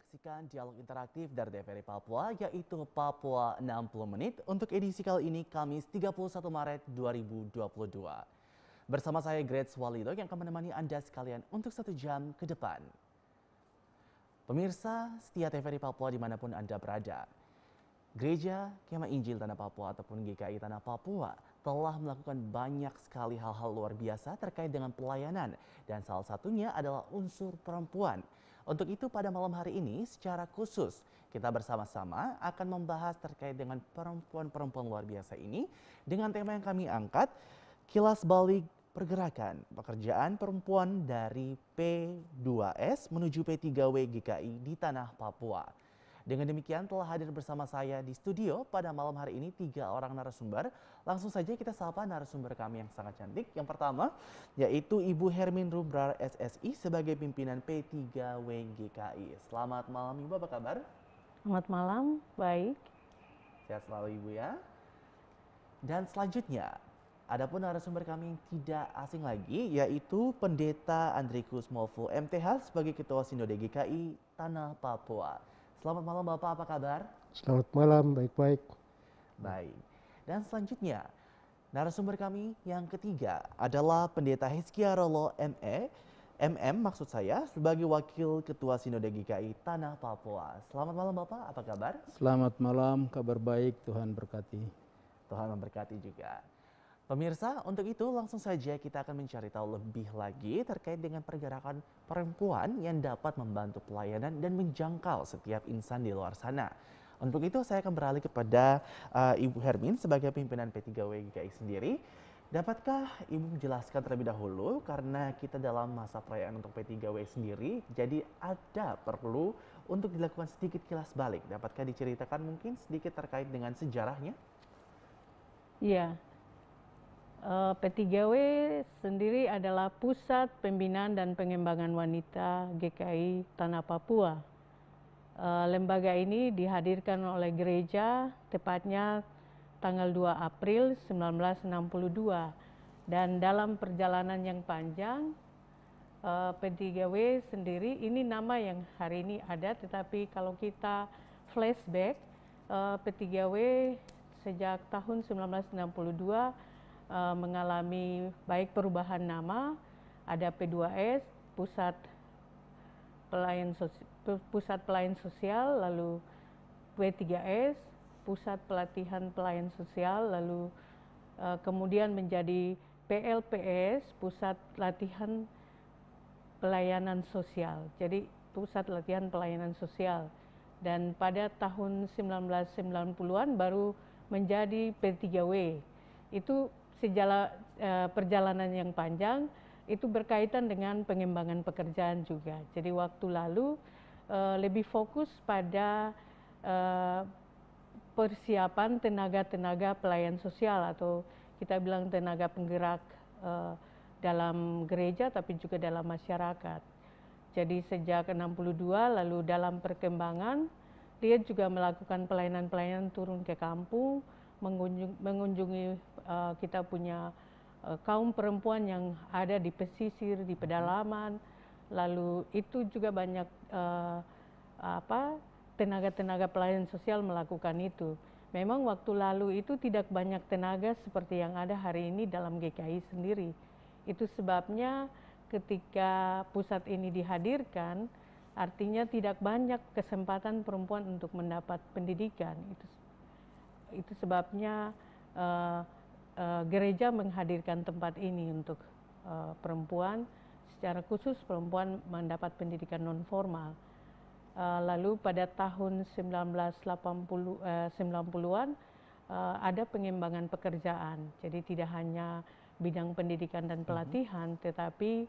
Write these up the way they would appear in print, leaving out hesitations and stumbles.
menyaksikan dialog interaktif dari TVRI Papua, yaitu Papua 60 Menit untuk edisi kali ini Kamis 31 Maret 2022. Bersama saya Grace Walido yang akan menemani Anda sekalian untuk 1 jam ke depan. Pemirsa setia TVRI Papua dimanapun Anda berada, Gereja Kemah Injil Tanah Papua ataupun GKI Tanah Papua telah melakukan banyak sekali hal-hal luar biasa terkait dengan pelayanan dan salah satunya adalah unsur perempuan. Untuk itu pada malam hari ini secara khusus kita bersama-sama akan membahas terkait dengan perempuan-perempuan luar biasa ini dengan tema yang kami angkat, kilas balik pergerakan pekerjaan perempuan dari P2S menuju P3W GKI di Tanah Papua. Dengan demikian telah hadir bersama saya di studio pada malam hari ini 3 orang narasumber. Langsung saja kita sapa narasumber kami yang sangat cantik. Yang pertama yaitu Ibu Hermin Rubrar SSI sebagai pimpinan P3W GKI. Selamat malam Ibu, apa kabar? Selamat malam, baik. Sehat selalu Ibu ya. Dan selanjutnya adapun narasumber kami yang tidak asing lagi yaitu Pendeta Andrikus Movo MTH sebagai Ketua Sinode GKI Tanah Papua. Selamat malam Bapak, apa kabar? Selamat malam, baik-baik. Baik. Dan selanjutnya, narasumber kami yang ketiga adalah Pendeta Hizkia Rolo MM maksud saya, sebagai Wakil Ketua Sinode GKI Tanah Papua. Selamat malam Bapak, apa kabar? Selamat malam, kabar baik, Tuhan berkati. Tuhan memberkati juga. Pemirsa, untuk itu langsung saja kita akan mencari tahu lebih lagi terkait dengan pergerakan perempuan yang dapat membantu pelayanan dan menjangkau setiap insan di luar sana. Untuk itu saya akan beralih kepada Ibu Hermin sebagai pimpinan P3W GKI sendiri. Dapatkah Ibu menjelaskan terlebih dahulu karena kita dalam masa perayaan untuk P3W sendiri, jadi ada perlu untuk dilakukan sedikit kilas balik. Dapatkah diceritakan mungkin sedikit terkait dengan sejarahnya? Iya. P3W sendiri adalah Pusat Pembinaan dan Pengembangan Wanita GKI Tanah Papua. Lembaga ini dihadirkan oleh gereja tepatnya tanggal 2 April 1962. Dan dalam perjalanan yang panjang, P3W sendiri ini nama yang hari ini ada, tetapi kalau kita flashback, P3W sejak tahun 1962 mengalami baik perubahan nama, ada P2S, Pusat Pelayan Sosial, lalu P3S, Pusat Pelatihan Pelayan Sosial, lalu kemudian menjadi PLPS, Pusat Latihan Pelayanan Sosial. Jadi Pusat Latihan Pelayanan Sosial. Dan pada tahun 1990-an baru menjadi P3W. Itu perjalanan yang panjang, itu berkaitan dengan pengembangan pekerjaan juga. Jadi waktu lalu lebih fokus pada persiapan tenaga-tenaga pelayan sosial atau kita bilang tenaga penggerak dalam gereja tapi juga dalam masyarakat. Jadi sejak 62 lalu dalam perkembangan dia juga melakukan pelayanan-pelayanan turun ke kampung, mengunjungi kita punya kaum perempuan yang ada di pesisir, di pedalaman, lalu itu juga banyak tenaga-tenaga pelayan sosial melakukan itu. Memang waktu lalu itu tidak banyak tenaga seperti yang ada hari ini dalam GKI sendiri. Itu sebabnya ketika pusat ini dihadirkan, artinya tidak banyak kesempatan perempuan untuk mendapat pendidikan. Itu sebabnya gereja menghadirkan tempat ini untuk perempuan, secara khusus perempuan mendapat pendidikan non formal. Lalu pada tahun 1990-an ada pengembangan pekerjaan. Jadi tidak hanya bidang pendidikan dan pelatihan, tetapi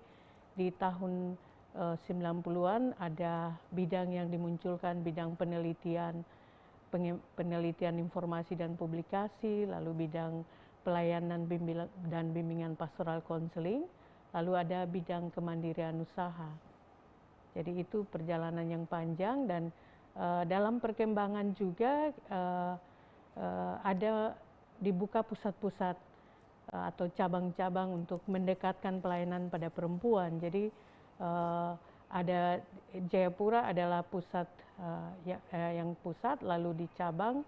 di tahun 90-an ada bidang yang dimunculkan, bidang penelitian informasi dan publikasi, lalu bidang pelayanan dan bimbingan pastoral konseling, lalu ada bidang kemandirian usaha. Jadi itu perjalanan yang panjang dan dalam perkembangan juga ada dibuka pusat-pusat atau cabang-cabang untuk mendekatkan pelayanan pada perempuan. Jadi ada Jayapura adalah pusat yang pusat, lalu di cabang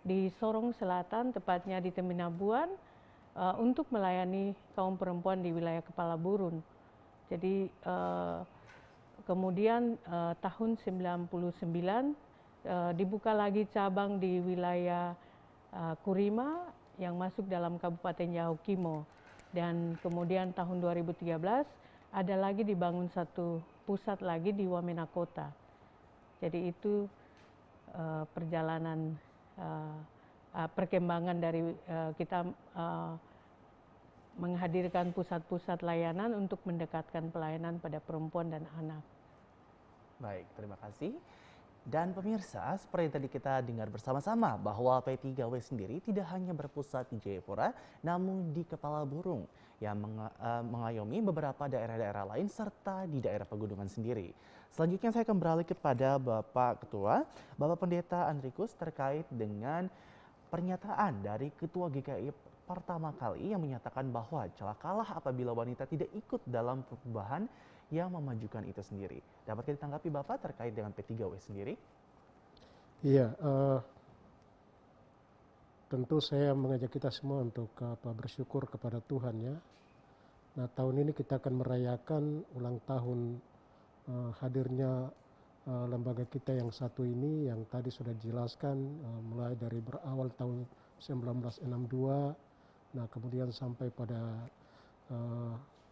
di Sorong Selatan, tepatnya di Teminabuan, untuk melayani kaum perempuan di wilayah Kepala Burun. Jadi kemudian tahun 99 dibuka lagi cabang di wilayah Kurima yang masuk dalam Kabupaten Yahukimo. Dan kemudian tahun 2013 ada lagi dibangun satu pusat lagi di Wamena Kota. Jadi itu perjalanan perkembangan dari kita menghadirkan pusat-pusat layanan untuk mendekatkan pelayanan pada perempuan dan anak. Baik, terima kasih. Dan pemirsa, seperti yang tadi kita dengar bersama-sama bahwa P3W sendiri tidak hanya berpusat di Jayapura, namun di Kepala Burung yang mengayomi beberapa daerah-daerah lain serta di daerah pegunungan sendiri. Selanjutnya saya akan beralih kepada Bapak Ketua, Bapak Pendeta Andrikus terkait dengan pernyataan dari Ketua GKI pertama kali yang menyatakan bahwa celakalah apabila wanita tidak ikut dalam perubahan yang memajukan itu sendiri. Dapat ditanggapi Bapak terkait dengan P3W sendiri? Iya, tentu saya mengajak kita semua untuk bersyukur kepada Tuhan ya. Nah, tahun ini kita akan merayakan ulang tahun hadirnya lembaga kita yang satu ini, yang tadi sudah dijelaskan mulai dari berawal tahun 1962, nah kemudian sampai pada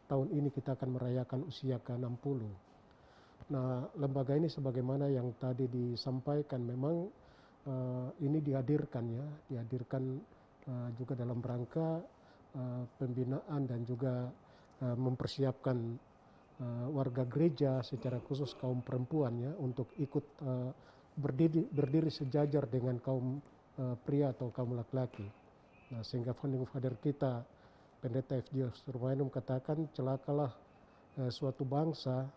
tahun ini kita akan merayakan usia ke-60. Nah, lembaga ini sebagaimana yang tadi disampaikan memang ini dihadirkan juga dalam rangka pembinaan dan juga mempersiapkan warga gereja secara khusus kaum perempuan ya untuk ikut berdiri sejajar dengan kaum pria atau kaum laki-laki. Nah, sehingga founding father kita Pendeta F.J. Surmainum katakan celakalah suatu bangsa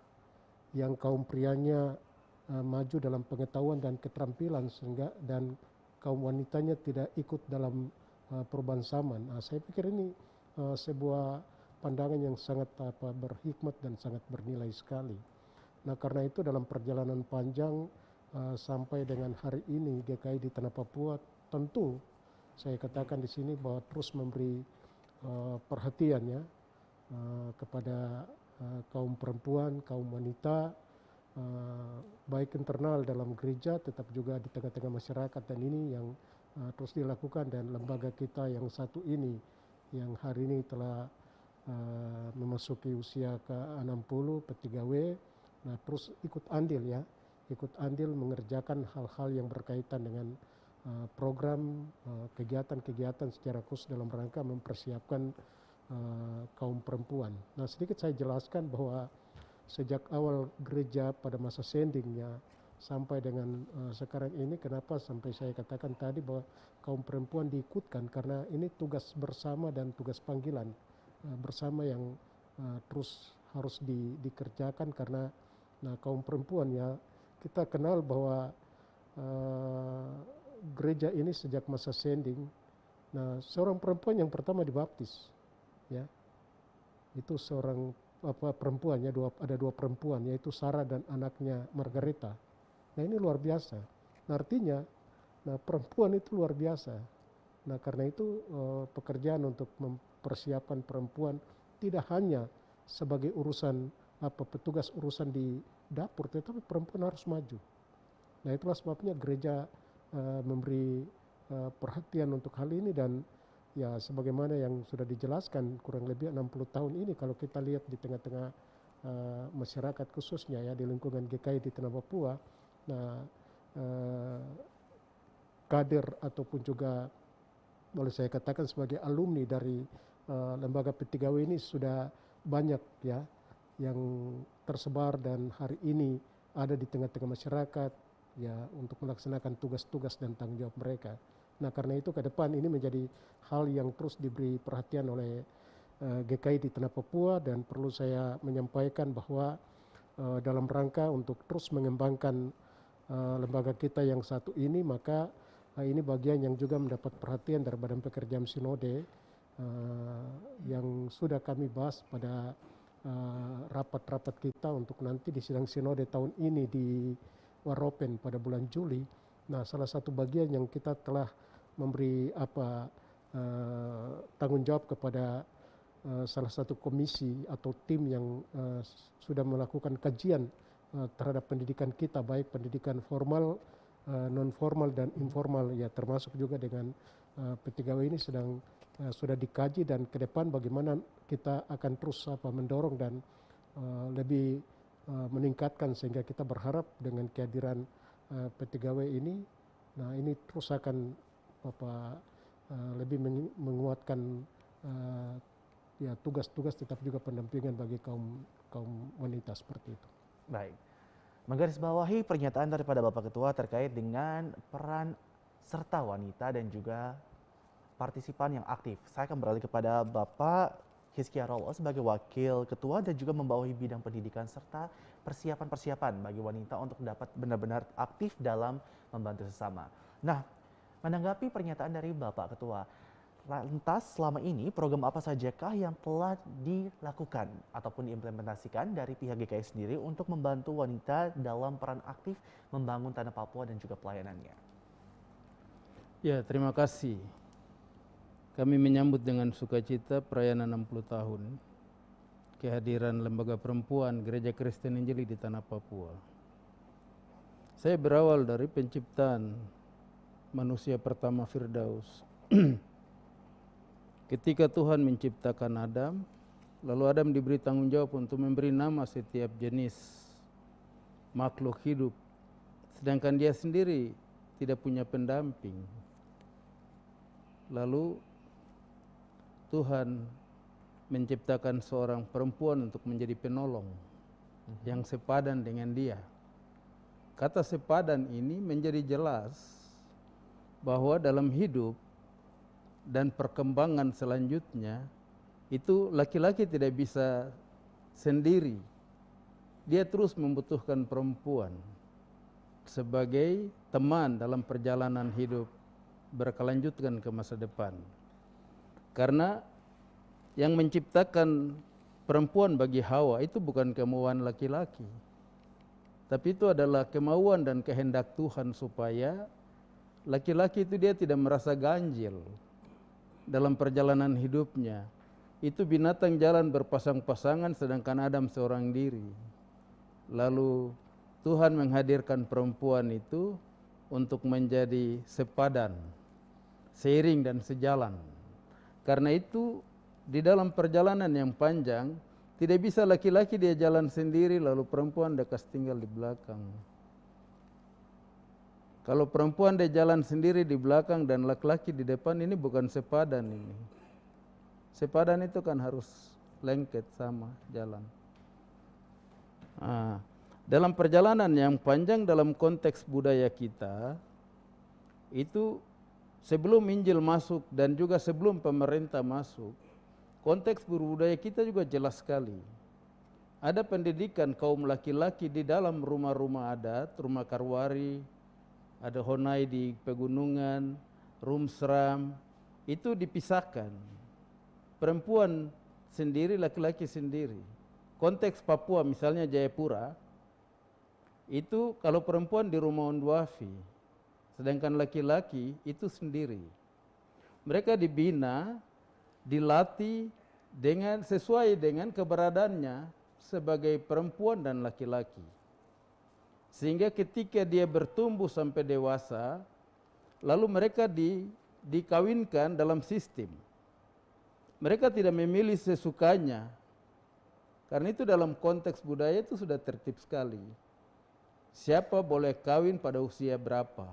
yang kaum prianya maju dalam pengetahuan dan keterampilan sehingga dan kaum wanitanya tidak ikut dalam perubahan zaman. Nah, saya pikir ini sebuah pandangan yang sangat berhikmat dan sangat bernilai sekali. Nah, karena itu dalam perjalanan panjang sampai dengan hari ini GKI di Tanah Papua, tentu saya katakan di sini bahwa terus memberi perhatian ya kepada kaum perempuan, kaum wanita, baik internal dalam gereja tetap juga di tengah-tengah masyarakat, dan ini yang terus dilakukan. Dan lembaga kita yang satu ini yang hari ini telah memasuki usia ke-60 P3W, nah terus ikut andil mengerjakan hal-hal yang berkaitan dengan program kegiatan-kegiatan secara khusus dalam rangka mempersiapkan kaum perempuan. Nah, sedikit saya jelaskan bahwa sejak awal gereja pada masa sendingnya sampai dengan sekarang ini, kenapa sampai saya katakan tadi bahwa kaum perempuan diikutkan, karena ini tugas bersama dan tugas panggilan bersama yang terus harus dikerjakan. Karena kaum perempuan ya, kita kenal bahwa gereja ini sejak masa sending, nah seorang perempuan yang pertama dibaptis ya, itu seorang perempuan ya, ada dua perempuan, yaitu Sarah dan anaknya Margareta. Nah, ini luar biasa. Nah, artinya perempuan itu luar biasa. Nah, karena itu pekerjaan untuk mempersiapkan perempuan tidak hanya sebagai urusan petugas urusan di dapur, tetapi perempuan harus maju. Nah, itulah sebabnya gereja memberi perhatian untuk hal ini. Dan ya, sebagaimana yang sudah dijelaskan, kurang lebih 60 tahun ini kalau kita lihat di tengah-tengah masyarakat khususnya ya di lingkungan GKI di Tanah Papua, nah kader ataupun juga boleh saya katakan sebagai alumni dari lembaga P3W ini sudah banyak ya yang tersebar dan hari ini ada di tengah-tengah masyarakat ya untuk melaksanakan tugas-tugas dan tanggung jawab mereka. Nah, karena itu ke depan ini menjadi hal yang terus diberi perhatian oleh GKI di Tanah Papua, dan perlu saya menyampaikan bahwa dalam rangka untuk terus mengembangkan lembaga kita yang satu ini, maka ini bagian yang juga mendapat perhatian dari Badan Pekerjaan Sinode yang sudah kami bahas pada rapat-rapat kita untuk nanti di sidang sinode tahun ini di Waropen pada bulan Juli. Nah, salah satu bagian yang kita telah memberi tanggung jawab kepada salah satu komisi atau tim yang sudah melakukan kajian terhadap pendidikan kita, baik pendidikan formal, non formal dan informal, ya termasuk juga dengan P3W ini sudah dikaji, dan ke depan bagaimana kita akan terus mendorong dan lebih meningkatkan, sehingga kita berharap dengan kehadiran P3W ini, nah ini terus akan lebih menguatkan ya tugas-tugas tetap juga pendampingan bagi kaum wanita seperti itu. Baik, menggarisbawahi pernyataan daripada Bapak Ketua terkait dengan peran serta wanita dan juga partisipan yang aktif. Saya akan beralih kepada Bapak Hizkia Rolo sebagai Wakil Ketua dan juga membawahi bidang pendidikan serta persiapan-persiapan bagi wanita untuk dapat benar-benar aktif dalam membantu sesama. Nah, menanggapi pernyataan dari Bapak Ketua, lantas selama ini program apa sajakah yang telah dilakukan ataupun diimplementasikan dari pihak GKI sendiri untuk membantu wanita dalam peran aktif membangun tanah Papua dan juga pelayanannya? Ya, terima kasih. Kami menyambut dengan sukacita perayaan 60 tahun kehadiran Lembaga Perempuan Gereja Kristen Injili di tanah Papua. Saya berawal dari penciptaan manusia pertama Firdaus. Ketika Tuhan menciptakan Adam, lalu Adam diberi tanggung jawab untuk memberi nama setiap jenis makhluk hidup, sedangkan dia sendiri tidak punya pendamping. Lalu Tuhan menciptakan seorang perempuan untuk menjadi penolong yang sepadan dengan dia. Kata sepadan ini menjadi jelas bahwa dalam hidup dan perkembangan selanjutnya itu laki-laki tidak bisa sendiri. Dia terus membutuhkan perempuan sebagai teman dalam perjalanan hidup berkelanjutan ke masa depan. Karena yang menciptakan perempuan bagi Hawa itu bukan kemauan laki-laki, tapi itu adalah kemauan dan kehendak Tuhan supaya laki-laki itu dia tidak merasa ganjil dalam perjalanan hidupnya. Itu binatang jalan berpasang-pasangan sedangkan Adam seorang diri. Lalu Tuhan menghadirkan perempuan itu untuk menjadi sepadan, seiring dan sejalan. Karena itu di dalam perjalanan yang panjang tidak bisa laki-laki dia jalan sendiri lalu perempuan dekas tinggal di belakang. Kalau perempuan dia jalan sendiri di belakang dan laki-laki di depan, ini bukan sepadan ini. Sepadan itu kan harus lengket sama jalan. Dalam perjalanan yang panjang dalam konteks budaya kita, itu sebelum Injil masuk dan juga sebelum pemerintah masuk, konteks berbudaya kita juga jelas sekali. Ada pendidikan kaum laki-laki di dalam rumah-rumah adat, rumah karwari, ada honai di pegunungan, rumsram, itu dipisahkan. Perempuan sendiri, laki-laki sendiri. Konteks Papua misalnya Jayapura, itu kalau perempuan di rumah Onduafi, sedangkan laki-laki itu sendiri. Mereka dibina, dilatih dengan sesuai dengan keberadaannya sebagai perempuan dan laki-laki. Sehingga ketika dia bertumbuh sampai dewasa, lalu mereka dikawinkan dalam sistem. Mereka tidak memilih sesukanya. Karena itu dalam konteks budaya itu sudah tertib sekali. Siapa boleh kawin pada usia berapa.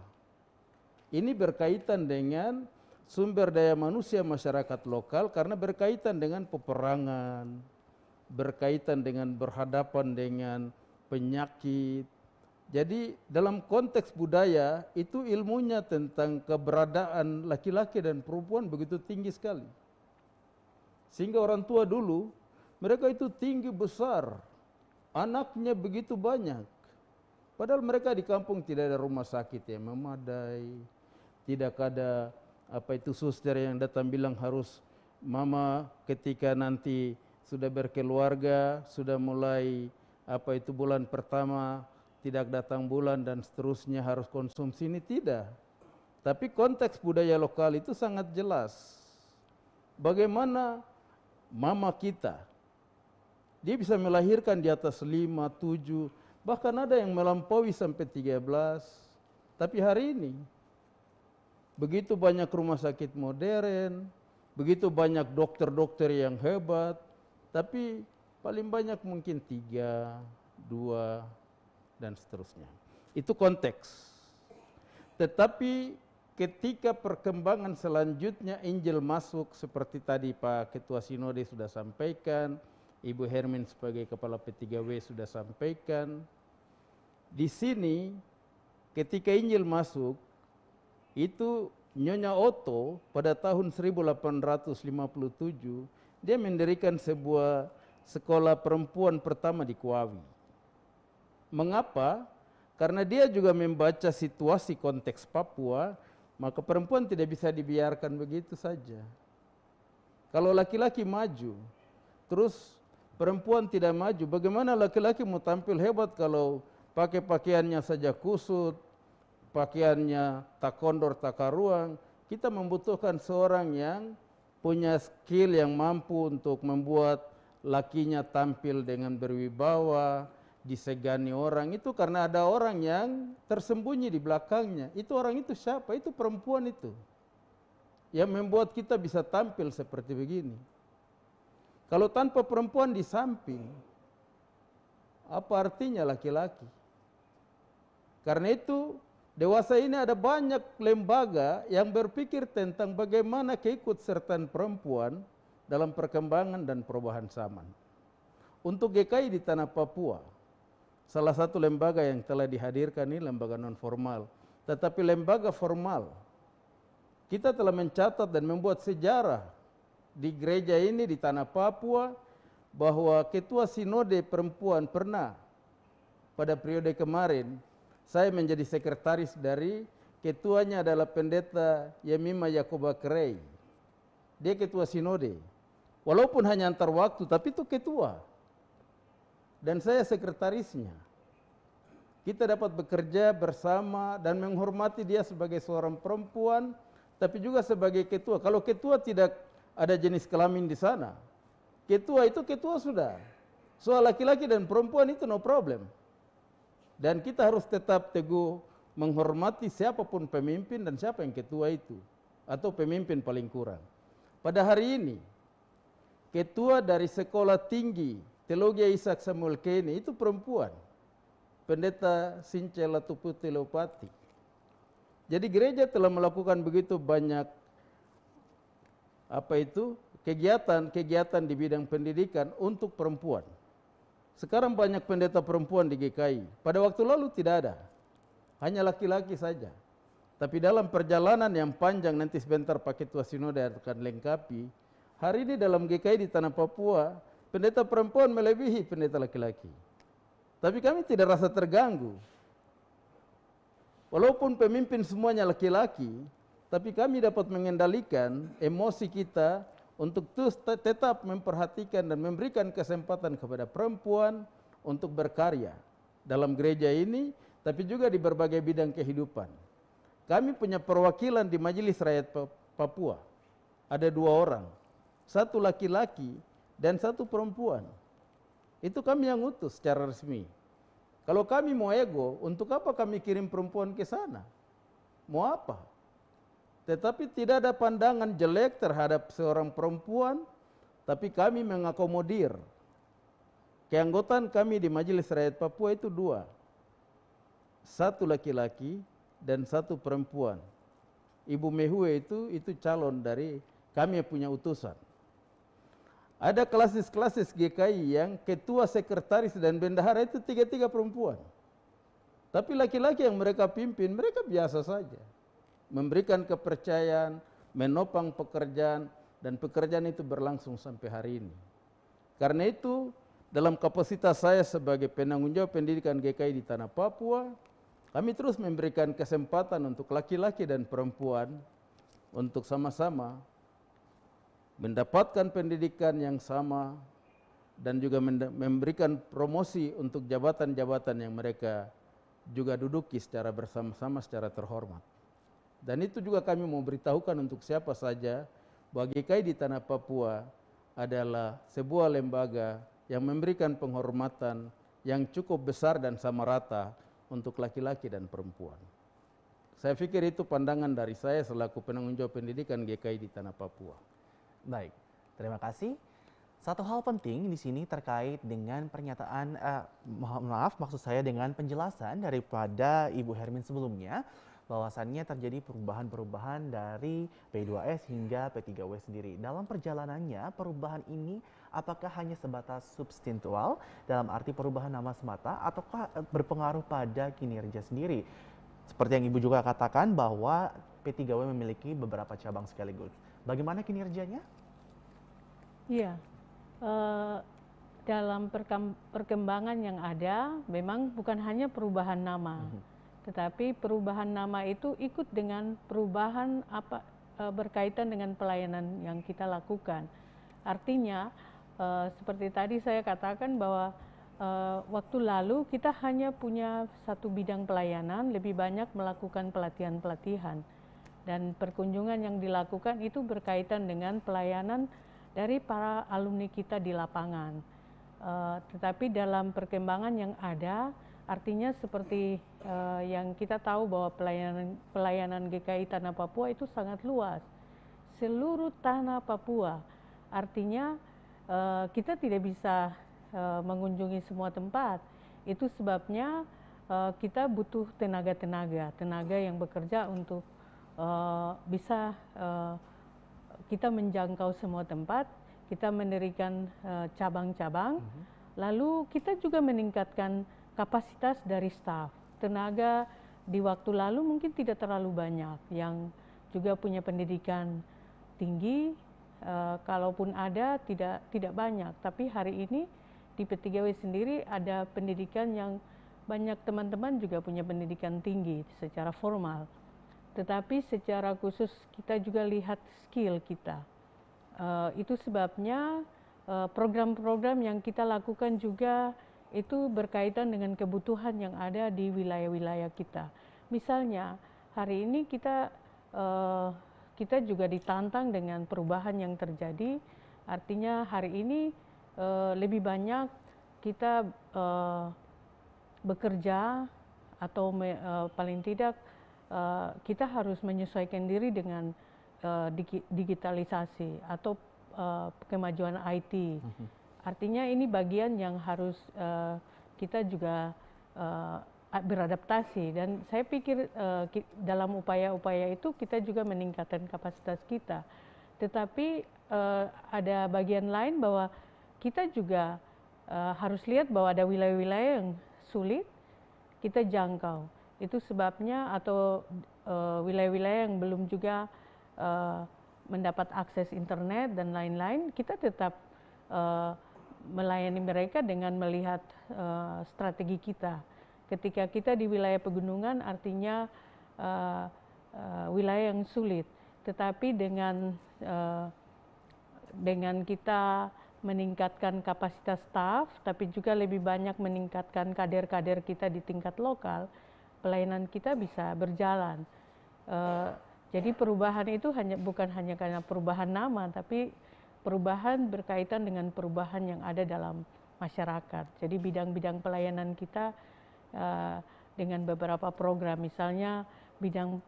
Ini berkaitan dengan sumber daya manusia masyarakat lokal karena berkaitan dengan peperangan, berkaitan dengan berhadapan dengan penyakit. Jadi dalam konteks budaya itu ilmunya tentang keberadaan laki-laki dan perempuan begitu tinggi sekali. Sehingga orang tua dulu mereka itu tinggi besar, anaknya begitu banyak. Padahal mereka di kampung tidak ada rumah sakit yang memadai, tidak ada suster yang datang bilang harus mama ketika nanti sudah berkeluarga, sudah mulai bulan pertama tidak datang bulan dan seterusnya harus konsumsi, ini tidak. Tapi konteks budaya lokal itu sangat jelas. Bagaimana mama kita, dia bisa melahirkan di atas 5, 7, bahkan ada yang melampaui sampai 13. Tapi hari ini, begitu banyak rumah sakit modern, begitu banyak dokter-dokter yang hebat, tapi paling banyak mungkin 3, 2, dan seterusnya. Itu konteks. Tetapi ketika perkembangan selanjutnya Injil masuk, seperti tadi Pak Ketua Sinode sudah sampaikan, Ibu Hermin sebagai Kepala P3W sudah sampaikan, di sini ketika Injil masuk, itu Nyonya Otto pada tahun 1857, dia mendirikan sebuah sekolah perempuan pertama di Kuawi. Mengapa? Karena dia juga membaca situasi konteks Papua, maka perempuan tidak bisa dibiarkan begitu saja. Kalau laki-laki maju, terus perempuan tidak maju, bagaimana laki-laki mau tampil hebat kalau pakai pakaiannya saja kusut, pakaiannya tak kondor tak karuang? Kita membutuhkan seorang yang punya skill yang mampu untuk membuat lakinya tampil dengan berwibawa, disegani orang. Itu karena ada orang yang tersembunyi di belakangnya. Itu orang itu siapa? Itu perempuan itu yang membuat kita bisa tampil seperti begini. Kalau tanpa perempuan di samping, apa artinya laki-laki? Karena itu dewasa ini ada banyak lembaga yang berpikir tentang bagaimana keikutsertaan perempuan dalam perkembangan dan perubahan zaman. Untuk GKI di tanah Papua, salah satu lembaga yang telah dihadirkan ini lembaga non formal, tetapi lembaga formal. Kita telah mencatat dan membuat sejarah di gereja ini di tanah Papua bahwa Ketua Sinode Perempuan pernah pada periode kemarin saya menjadi sekretaris dari, ketuanya adalah Pendeta Yemima Yakoba Krei. Dia Ketua Sinode. Walaupun hanya antar waktu, tapi itu ketua. Dan saya sekretarisnya. Kita dapat bekerja bersama dan menghormati dia sebagai seorang perempuan, tapi juga sebagai ketua. Kalau ketua tidak ada jenis kelamin di sana, ketua itu ketua sudah. Soal laki-laki dan perempuan itu no problem. Dan kita harus tetap teguh menghormati siapapun pemimpin dan siapa yang ketua itu, atau pemimpin paling kurang. Pada hari ini, ketua dari Sekolah Tinggi Teologi Ishak Samuel Kene itu perempuan, Pendeta Sincela Tuputi Leopati. Jadi gereja telah melakukan begitu banyak kegiatan di bidang pendidikan untuk perempuan. Sekarang banyak pendeta perempuan di GKI. Pada waktu lalu tidak ada, hanya laki-laki saja. Tapi dalam perjalanan yang panjang, nanti sebentar Pak Ketua Sinode akan lengkapi, hari ini dalam GKI di tanah Papua, pendeta perempuan melebihi pendeta laki-laki. Tapi kami tidak rasa terganggu. Walaupun pemimpin semuanya laki-laki, tapi kami dapat mengendalikan emosi kita untuk terus tetap memperhatikan dan memberikan kesempatan kepada perempuan untuk berkarya dalam gereja ini, tapi juga di berbagai bidang kehidupan. Kami punya perwakilan di Majelis Rakyat Papua. Ada 2 orang, 1 laki-laki dan 1 perempuan. Itu kami yang utus secara resmi. Kalau kami mau ego, untuk apa kami kirim perempuan ke sana? Mau apa? Tetapi tidak ada pandangan jelek terhadap seorang perempuan, tapi kami mengakomodir. Keanggotaan kami di Majelis Rakyat Papua itu 2. 1 laki-laki dan 1 perempuan. Ibu Mehue itu calon dari kami yang punya utusan. Ada klasis-klasis GKI yang ketua, sekretaris, dan bendahara itu 3 perempuan. Tapi laki-laki yang mereka pimpin, mereka biasa saja. Memberikan kepercayaan, menopang pekerjaan, dan pekerjaan itu berlangsung sampai hari ini. Karena itu, dalam kapasitas saya sebagai penanggung jawab pendidikan GKI di tanah Papua, kami terus memberikan kesempatan untuk laki-laki dan perempuan untuk sama-sama mendapatkan pendidikan yang sama, dan juga memberikan promosi untuk jabatan-jabatan yang mereka juga duduki secara bersama-sama secara terhormat. Dan itu juga kami mau beritahukan untuk siapa saja bahwa GKI di Tanah Papua adalah sebuah lembaga yang memberikan penghormatan yang cukup besar dan sama rata untuk laki-laki dan perempuan. Saya pikir itu pandangan dari saya selaku penanggung jawab pendidikan GKI di Tanah Papua. Baik, terima kasih. Satu hal penting di sini terkait dengan pernyataan, maksud saya dengan penjelasan daripada Ibu Hermin sebelumnya, bahwasannya terjadi perubahan-perubahan dari P2S hingga P3W sendiri. Dalam perjalanannya, perubahan ini apakah hanya sebatas substansial dalam arti perubahan nama semata, ataukah berpengaruh pada kinerja sendiri? Seperti yang Ibu juga katakan bahwa P3W memiliki beberapa cabang sekaligus. Bagaimana kinerjanya? Iya, dalam perkembangan yang ada memang bukan hanya perubahan nama, tetapi perubahan nama itu ikut dengan perubahan berkaitan dengan pelayanan yang kita lakukan. Artinya seperti tadi saya katakan bahwa waktu lalu kita hanya punya satu bidang pelayanan, lebih banyak melakukan pelatihan-pelatihan, dan perkunjungan yang dilakukan itu berkaitan dengan pelayanan dari para alumni kita di lapangan. Tetapi dalam perkembangan yang ada, artinya seperti yang kita tahu bahwa pelayanan GKI Tanah Papua itu sangat luas, seluruh Tanah Papua. Artinya kita tidak bisa mengunjungi semua tempat. Itu sebabnya kita butuh tenaga yang bekerja untuk bisa kita menjangkau semua tempat, kita mendirikan cabang-cabang, lalu kita juga meningkatkan kapasitas dari staf. Tenaga di waktu lalu mungkin tidak terlalu banyak yang juga punya pendidikan tinggi, kalaupun ada tidak banyak. Tapi hari ini di P3W sendiri ada pendidikan yang banyak teman-teman juga punya pendidikan tinggi secara formal. Tetapi secara khusus kita juga lihat skill kita. Itu sebabnya program-program yang kita lakukan juga itu berkaitan dengan kebutuhan yang ada di wilayah-wilayah kita. Misalnya hari ini kita juga ditantang dengan perubahan yang terjadi. Artinya hari ini lebih banyak kita bekerja atau paling tidak kita harus menyesuaikan diri dengan digitalisasi atau kemajuan IT. Artinya ini bagian yang harus kita juga beradaptasi, dan saya pikir dalam upaya-upaya itu kita juga meningkatkan kapasitas kita. Tetapi ada bagian lain bahwa kita juga harus lihat bahwa ada wilayah-wilayah yang sulit kita jangkau. Itu sebabnya atau wilayah-wilayah yang belum juga mendapat akses internet dan lain-lain, kita tetap melayani mereka dengan melihat strategi kita. Ketika kita di wilayah pegunungan artinya wilayah yang sulit, tetapi dengan kita meningkatkan kapasitas staf, tapi juga lebih banyak meningkatkan kader-kader kita di tingkat lokal, pelayanan kita bisa berjalan. Jadi perubahan itu bukan hanya karena perubahan nama, tapi perubahan berkaitan dengan perubahan yang ada dalam masyarakat. Jadi bidang-bidang pelayanan kita dengan beberapa program, misalnya bidang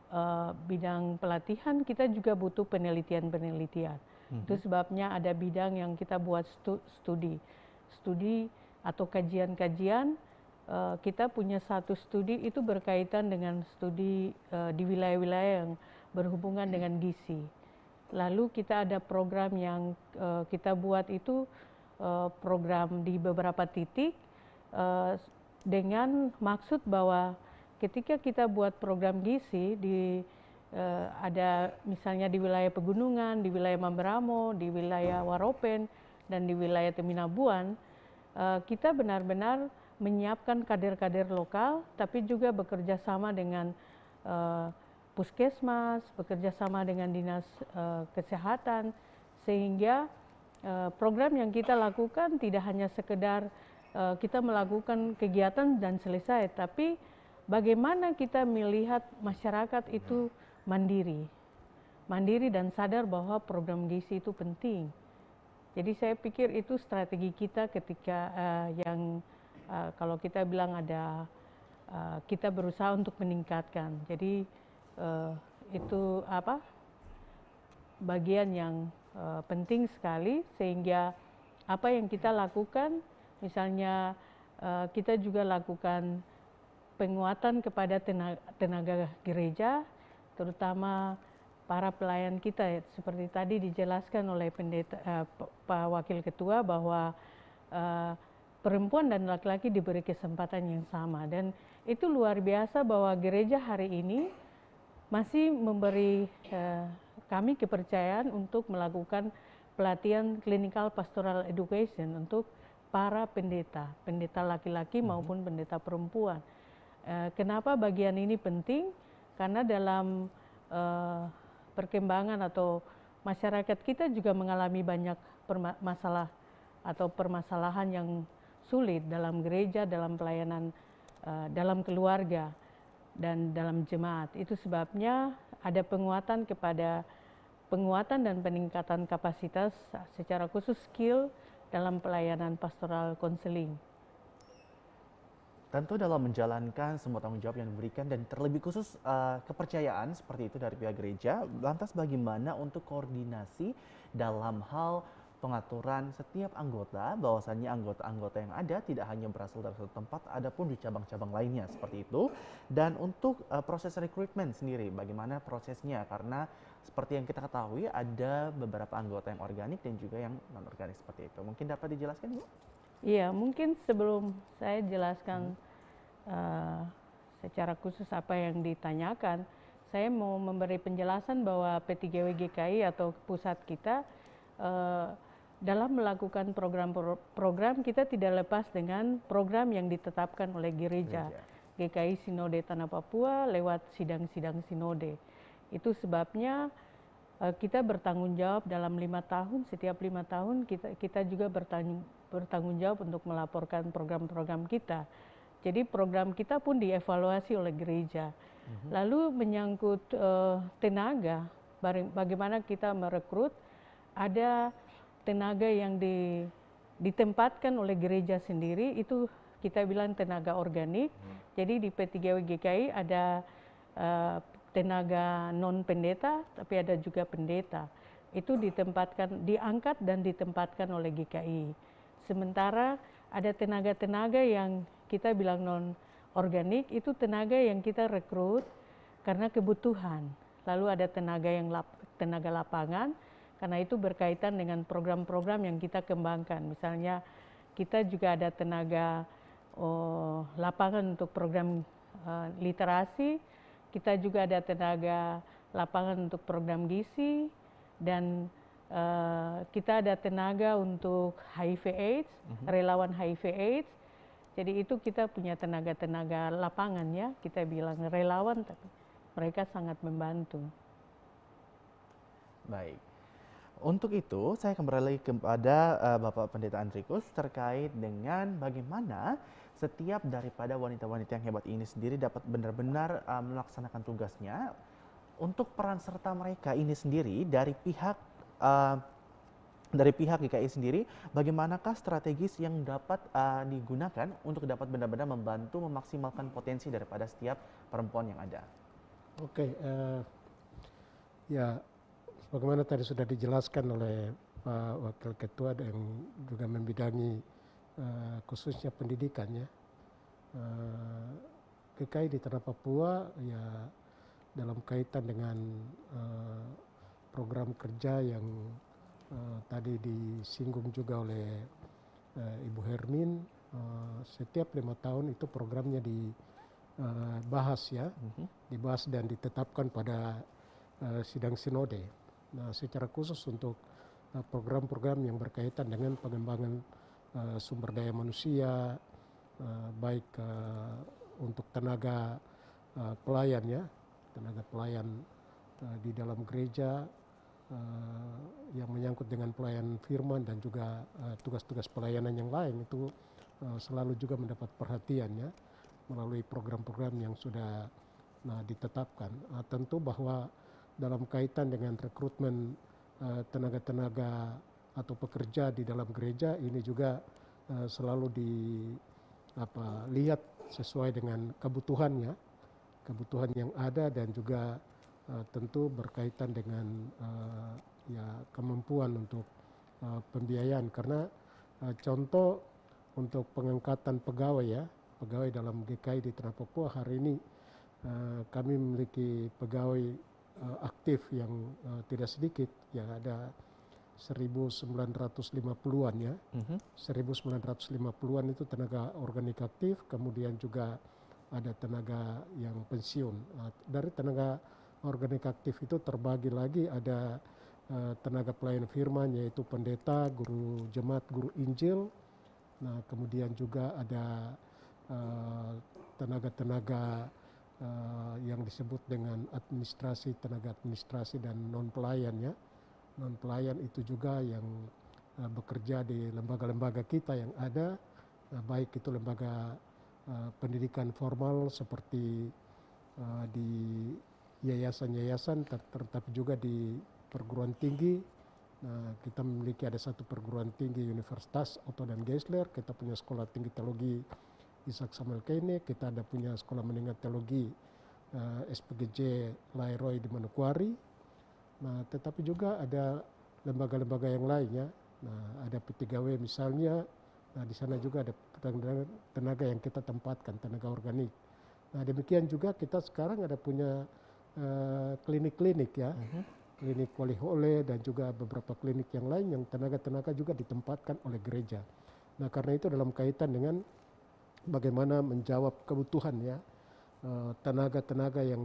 pelatihan kita juga butuh penelitian-penelitian. Itu sebabnya ada bidang yang kita buat studi atau kajian-kajian. Kita punya satu studi itu berkaitan dengan studi di wilayah-wilayah yang berhubungan dengan gizi. Lalu kita ada program yang kita buat itu program di beberapa titik dengan maksud bahwa ketika kita buat program gizi ada misalnya di wilayah pegunungan, di wilayah Mamberamo, di wilayah Waropen, dan di wilayah Teminabuan, kita benar-benar menyiapkan kader-kader lokal, tapi juga bekerja sama dengan puskesmas, bekerja sama dengan dinas kesehatan, sehingga program yang kita lakukan tidak hanya sekedar kita melakukan kegiatan dan selesai, tapi bagaimana kita melihat masyarakat itu mandiri dan sadar bahwa program gizi itu penting. Jadi saya pikir itu strategi kita ketika kalau kita bilang ada kita berusaha untuk meningkatkan. Jadi itu bagian yang penting sekali, sehingga apa yang kita lakukan, misalnya kita juga lakukan penguatan kepada tenaga gereja, terutama para pelayan kita, seperti tadi dijelaskan oleh Pak Wakil Ketua bahwa perempuan dan laki-laki diberi kesempatan yang sama, dan itu luar biasa bahwa gereja hari ini masih memberi kami kepercayaan untuk melakukan pelatihan clinical pastoral education untuk para pendeta laki-laki maupun pendeta perempuan. Kenapa bagian ini penting? Karena dalam perkembangan atau masyarakat kita juga mengalami banyak masalah atau permasalahan yang sulit dalam gereja, dalam pelayanan, dalam keluarga, dan dalam jemaat. Itu sebabnya ada penguatan dan peningkatan kapasitas secara khusus skill dalam pelayanan pastoral konseling. Tentu dalam menjalankan semua tanggung jawab yang diberikan dan terlebih khusus kepercayaan seperti itu dari pihak gereja, lantas bagaimana untuk koordinasi dalam hal pengaturan setiap anggota, bahwasannya anggota-anggota yang ada tidak hanya berasal dari satu tempat, ada pun di cabang-cabang lainnya seperti itu. Dan untuk proses rekrutmen sendiri, bagaimana prosesnya? Karena seperti yang kita ketahui ada beberapa anggota yang organik dan juga yang non-organik seperti itu. Mungkin dapat dijelaskan, Bu? Iya, mungkin sebelum saya jelaskan secara khusus apa yang ditanyakan, saya mau memberi penjelasan bahwa P3W GKI atau pusat kita dalam melakukan program kita tidak lepas dengan program yang ditetapkan oleh gereja. GKI Sinode Tanah Papua lewat sidang-sidang sinode. Itu sebabnya kita bertanggung jawab dalam 5 tahun, setiap 5 tahun kita juga bertanggung jawab untuk melaporkan program-program kita. Jadi program kita pun dievaluasi oleh gereja. Lalu menyangkut tenaga, bagaimana kita merekrut, ada tenaga yang ditempatkan oleh gereja sendiri, itu kita bilang tenaga organik. Jadi di P3W GKI ada tenaga non pendeta, tapi ada juga pendeta. Itu diangkat dan ditempatkan oleh GKI. Sementara ada tenaga-tenaga yang kita bilang non organik, itu tenaga yang kita rekrut karena kebutuhan. Lalu ada tenaga lapangan, karena itu berkaitan dengan program-program yang kita kembangkan. Misalnya kita juga ada tenaga lapangan untuk program literasi, kita juga ada tenaga lapangan untuk program gizi, dan kita ada tenaga untuk HIV/AIDS, relawan HIV/AIDS. Jadi itu kita punya tenaga-tenaga lapangan ya, kita bilang relawan, tapi mereka sangat membantu. Baik. Untuk itu, saya kembali kepada Bapak Pendeta Andrikus terkait dengan bagaimana setiap daripada wanita-wanita yang hebat ini sendiri dapat benar-benar melaksanakan tugasnya. Untuk peran serta mereka ini sendiri dari pihak GKI sendiri, bagaimanakah strategis yang dapat digunakan untuk dapat benar-benar membantu memaksimalkan potensi daripada setiap perempuan yang ada? Oke, ya sebagaimana tadi sudah dijelaskan oleh Pak Wakil Ketua yang juga membidangi khususnya pendidikannya, GKI di Tanah Papua ya dalam kaitan dengan program kerja yang tadi disinggung juga oleh Ibu Hermin, setiap 5 tahun itu programnya dibahas ya, dibahas dan ditetapkan pada sidang sinode. Nah, secara khusus untuk program-program yang berkaitan dengan pengembangan sumber daya manusia, baik untuk tenaga pelayan ya, tenaga pelayan di dalam gereja, yang menyangkut dengan pelayanan firman dan juga tugas-tugas pelayanan yang lain itu selalu juga mendapat perhatian ya melalui program-program yang sudah ditetapkan. Tentu bahwa dalam kaitan dengan rekrutmen tenaga-tenaga atau pekerja di dalam gereja ini juga selalu dilihat sesuai dengan kebutuhannya, kebutuhan yang ada dan juga tentu berkaitan dengan ya kemampuan untuk pembiayaan karena contoh untuk pengangkatan pegawai ya, pegawai dalam GKI di Tanah Papua hari ini kami memiliki pegawai aktif yang tidak sedikit, yang ada 1950-an ya. 1950-an itu tenaga organik aktif, kemudian juga ada tenaga yang pensiun. Dari tenaga organik aktif itu terbagi lagi ada tenaga pelayan firman yaitu pendeta, guru jemaat, guru Injil. Nah, kemudian juga ada tenaga-tenaga yang disebut dengan administrasi, tenaga administrasi dan non pelayan ya. Non pelayan itu juga yang bekerja di lembaga-lembaga kita yang ada, baik itu lembaga pendidikan formal seperti di yayasan-yayasan, tetapi juga di perguruan tinggi. Nah, kita memiliki ada satu perguruan tinggi Universitas Otto dan Geisler, kita punya sekolah tinggi teologi Ishak Samuel Kene, kita ada punya sekolah menengah teologi SPGJ Lairoy di Manokwari. Nah, tetapi juga ada lembaga-lembaga yang lainnya. Nah, ada P3W misalnya. Nah, di sana juga ada tenaga yang kita tempatkan, tenaga organik. Nah, demikian juga kita sekarang ada punya klinik-klinik ya. Klinik Wali Hole dan juga beberapa klinik yang lain yang tenaga-tenaga juga ditempatkan oleh gereja. Nah, karena itu dalam kaitan dengan bagaimana menjawab kebutuhan ya tenaga-tenaga yang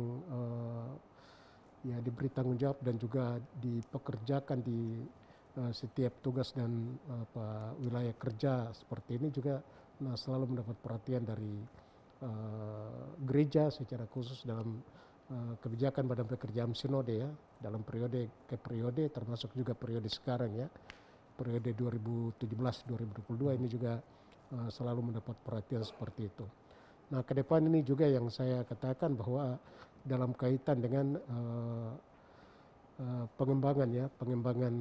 ya diberi tanggung jawab dan juga dipekerjakan di setiap tugas dan wilayah kerja seperti ini juga selalu mendapat perhatian dari gereja secara khusus dalam kebijakan Badan Pekerjaan Sinode ya dalam periode ke periode termasuk juga periode sekarang ya periode 2017-2022 ini juga selalu mendapat perhatian seperti itu. Nah, ke depan ini juga yang saya katakan bahwa dalam kaitan dengan pengembangan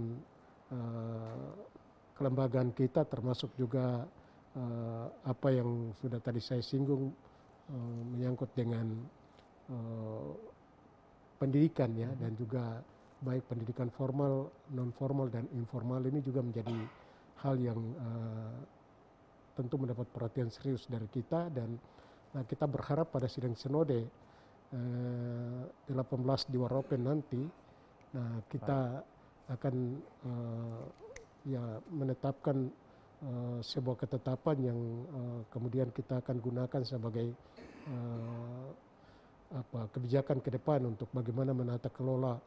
kelembagaan kita termasuk juga apa yang sudah tadi saya singgung menyangkut dengan pendidikan ya dan juga baik pendidikan formal, non formal dan informal ini juga menjadi hal yang tentu mendapat perhatian serius dari kita dan kita berharap pada sidang sinode 18 di Waropen nanti kita akan ya menetapkan sebuah ketetapan yang kemudian kita akan gunakan sebagai kebijakan ke depan untuk bagaimana menata kelola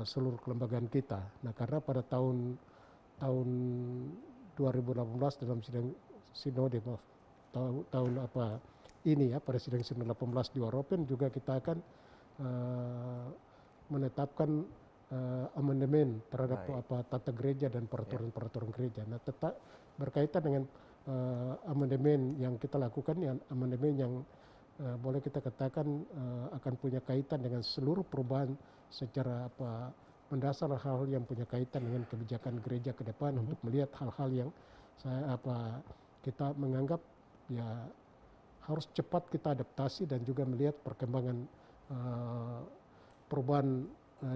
seluruh kelembagaan kita. Nah, karena pada tahun 2018 dalam sidang sinode tahun ini ya pada sidang sinode 18 di Waropen juga kita akan menetapkan amandemen terhadap tata gereja dan peraturan-peraturan gereja. Nah, tetap berkaitan dengan amandemen yang kita lakukan ya amandemen yang boleh kita katakan akan punya kaitan dengan seluruh perubahan secara mendasar hal-hal yang punya kaitan dengan kebijakan gereja ke depan untuk melihat hal-hal yang kita menganggap ya harus cepat kita adaptasi dan juga melihat perkembangan perubahan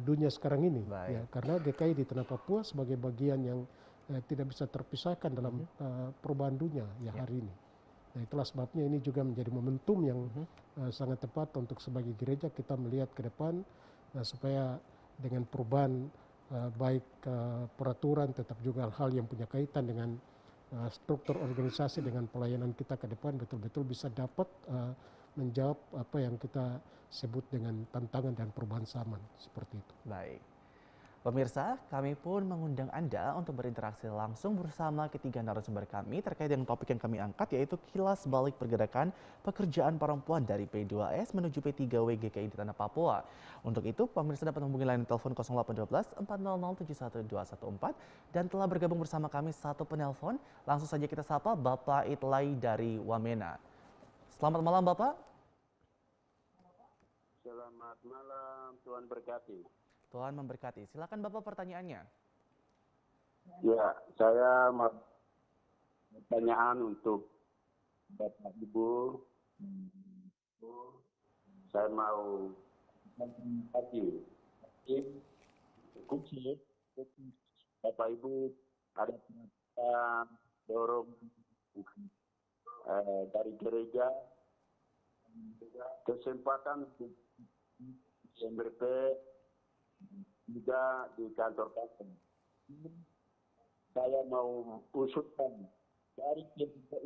dunia sekarang ini ya karena GKI di Tanah Papua sebagai bagian yang tidak bisa terpisahkan dalam perubahan dunia ya hari ini. Nah, itulah sebabnya ini juga menjadi momentum yang sangat tepat untuk sebagai gereja kita melihat ke depan supaya dengan perubahan baik peraturan tetap juga hal-hal yang punya kaitan dengan struktur organisasi dengan pelayanan kita ke depan betul-betul bisa dapat menjawab apa yang kita sebut dengan tantangan dan perubahan zaman seperti itu. Baik. Pemirsa, kami pun mengundang Anda untuk berinteraksi langsung bersama ketiga narasumber kami terkait dengan topik yang kami angkat, yaitu kilas balik pergerakan pekerjaan perempuan dari P2S menuju P3W GKI di Tanah Papua. Untuk itu, pemirsa dapat menghubungi layanan telepon 0812 400 71214 dan telah bergabung bersama kami satu penelpon. Langsung saja kita sapa Bapak Itlai dari Wamena. Selamat malam, Bapak. Selamat malam, Tuhan berkati. Tuhan memberkati. Silakan Bapak pertanyaannya. Ya, saya mau pertanyaan untuk Bapak Ibu. Saya mau kasih khusus Bapak Ibu ada dorong dari gereja kesempatan untuk MRP juga di kantor kantor. Saya mau usulkan dari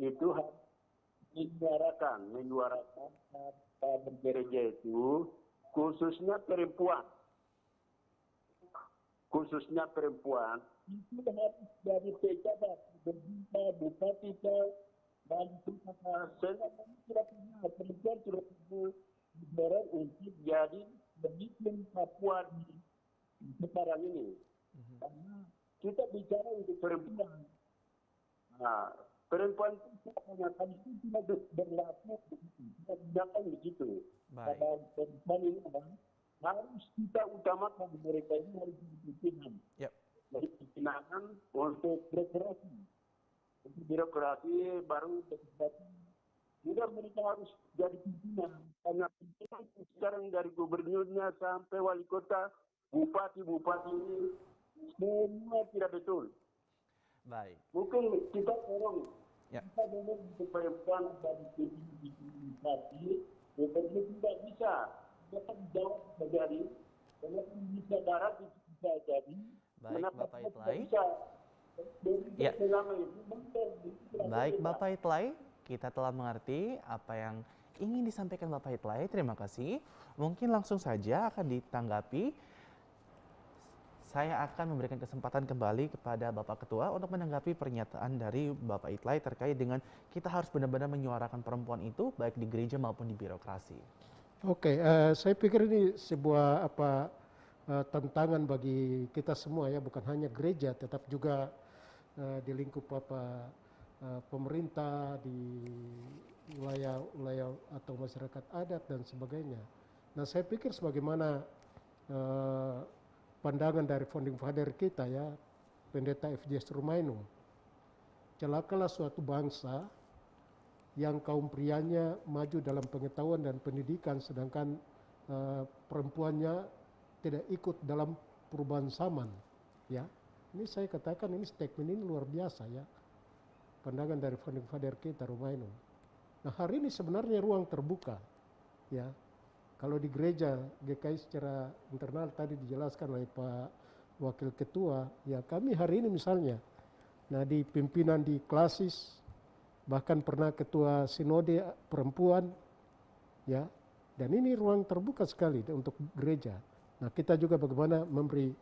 itu harus menyuarakan pada gereja itu khususnya perempuan itu harus dari pejabat berjumpa bupati dan senat tidak punya perempuan sudah didorong untuk jadi pemimpin Papua di sekarang ini. Karena kita bicara untuk perempuan. Nah, perempuan itu tidak berlaku begitu, tidak gunakan begitu. Pada perempuan ini harus kita utamakan mereka ini harus dipimpinan. Jadi pimpinan untuk birokrasi. Untuk birokrasi baru birokrasi. Tidak mereka harus jadi pimpinan. Karena pimpinan sekarang dari gubernurnya sampai wali kota, bupati-bupati ini semua tidak betul. Baik. Mungkin kita dorong, kita dorong untuk perempuan dari bupati, bupati tidak bisa. Dapat jawab terjadi, kenapa bisa darat itu bisa jadi. Baik, Bapak Itlai. Baik, Bapak Itlai, kita telah mengerti apa yang ingin disampaikan Bapak Itlai. Terima kasih. Mungkin langsung saja akan ditanggapi. Saya akan memberikan kesempatan kembali kepada Bapak Ketua untuk menanggapi pernyataan dari Bapak Itlai terkait dengan kita harus benar-benar menyuarakan perempuan itu baik di gereja maupun di birokrasi. Oke, saya pikir ini sebuah tantangan bagi kita semua ya, bukan hanya gereja, tetap juga di lingkup pemerintah, di wilayah atau masyarakat adat dan sebagainya. Nah, saya pikir sebagaimana pandangan dari founding father kita ya, Pendeta F.J. Rumainung, celakalah suatu bangsa yang kaum prianya maju dalam pengetahuan dan pendidikan, sedangkan perempuannya tidak ikut dalam perubahan zaman. Ya, ini saya katakan ini statement ini luar biasa ya, pandangan dari founding father kita Rumainung. Nah, hari ini sebenarnya ruang terbuka, ya. Kalau di gereja GKI secara internal tadi dijelaskan oleh Pak Wakil Ketua, ya kami hari ini misalnya, nah di pimpinan di klasis, bahkan pernah ketua sinode perempuan, ya, dan ini ruang terbuka sekali untuk gereja. Nah, kita juga bagaimana memberi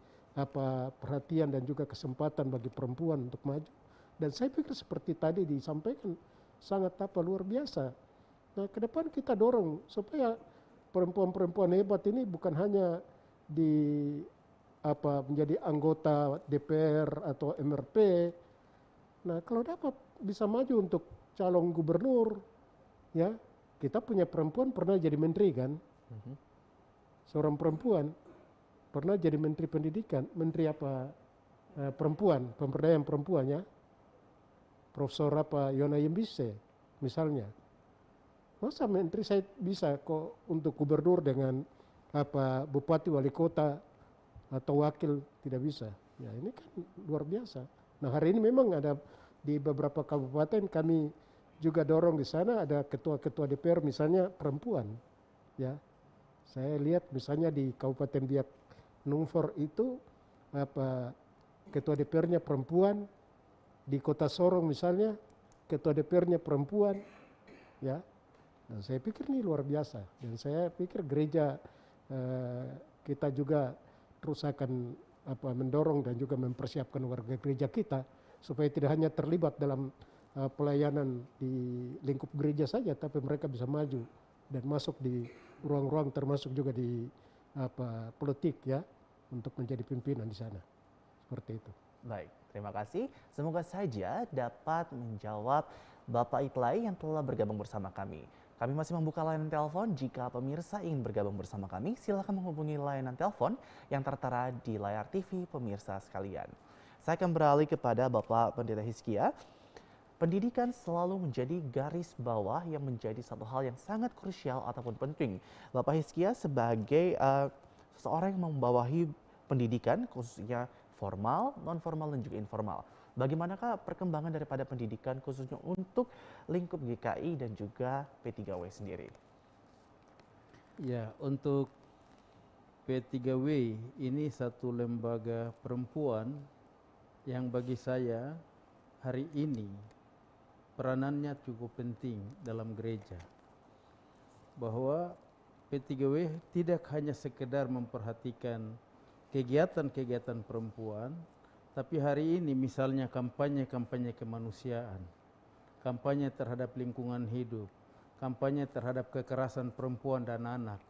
perhatian dan juga kesempatan bagi perempuan untuk maju. Dan saya pikir seperti tadi disampaikan sangat luar biasa. Nah, ke depan kita dorong supaya perempuan-perempuan hebat ini bukan hanya menjadi anggota DPR atau MRP. Nah, kalau dapat bisa maju untuk calon gubernur, ya, kita punya perempuan pernah jadi menteri kan, seorang perempuan pernah jadi menteri pendidikan, menteri perempuan, pemberdayaan perempuan ya, Profesor Yona Yembise misalnya. Masa menteri saya bisa kok untuk gubernur dengan bupati wali kota atau wakil tidak bisa? Ya ini kan luar biasa. Nah, hari ini memang ada di beberapa kabupaten kami juga dorong di sana ada ketua-ketua DPR misalnya perempuan. Ya, saya lihat misalnya di Kabupaten Biak Numfor itu ketua DPR-nya perempuan, di Kota Sorong misalnya ketua DPR-nya perempuan, ya. Dan saya pikir ini luar biasa dan saya pikir gereja kita juga terus akan mendorong dan juga mempersiapkan warga gereja kita supaya tidak hanya terlibat dalam pelayanan di lingkup gereja saja, tapi mereka bisa maju dan masuk di ruang-ruang termasuk juga di politik ya, untuk menjadi pimpinan di sana. Seperti itu. Baik, terima kasih. Semoga saja dapat menjawab Bapak Iklai yang telah bergabung bersama kami. Kami masih membuka layanan telepon. Jika pemirsa ingin bergabung bersama kami, silakan menghubungi layanan telepon yang tertera di layar TV pemirsa sekalian. Saya akan beralih kepada Bapak Pendeta Hizkia. Pendidikan selalu menjadi garis bawah yang menjadi satu hal yang sangat krusial ataupun penting. Bapak Hizkia sebagai seseorang yang membawahi pendidikan khususnya formal, non-formal, dan juga informal. Bagaimanakah perkembangan daripada pendidikan khususnya untuk lingkup GKI dan juga P3W sendiri? Ya, untuk P3W ini satu lembaga perempuan yang bagi saya hari ini peranannya cukup penting dalam gereja. Bahwa P3W tidak hanya sekedar memperhatikan kegiatan-kegiatan perempuan, tapi hari ini misalnya kampanye-kampanye kemanusiaan, kampanye terhadap lingkungan hidup, kampanye terhadap kekerasan perempuan dan anak.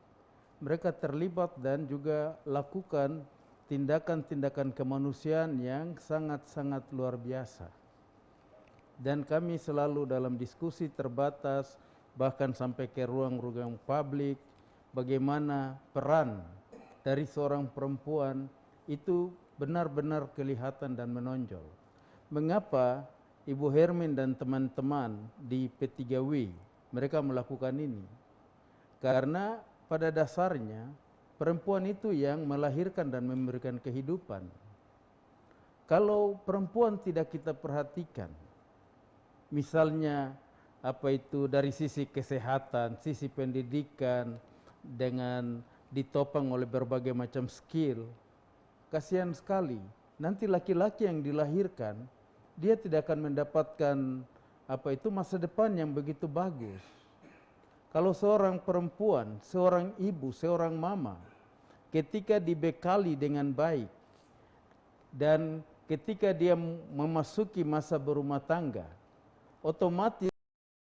Mereka terlibat dan juga lakukan tindakan-tindakan kemanusiaan yang sangat-sangat luar biasa. Dan kami selalu dalam diskusi terbatas, bahkan sampai ke ruang-ruang publik, bagaimana peran dari seorang perempuan itu benar-benar kelihatan dan menonjol. Mengapa Ibu Hermin dan teman-teman di P3W mereka melakukan ini? Karena pada dasarnya perempuan itu yang melahirkan dan memberikan kehidupan. Kalau perempuan tidak kita perhatikan, misalnya dari sisi kesehatan, sisi pendidikan, dengan ditopang oleh berbagai macam skill, kasihan sekali. Nanti laki-laki yang dilahirkan, dia tidak akan mendapatkan masa depan yang begitu bagus. Kalau seorang perempuan, seorang ibu, seorang mama, ketika dibekali dengan baik, dan ketika dia memasuki masa berumah tangga, otomatis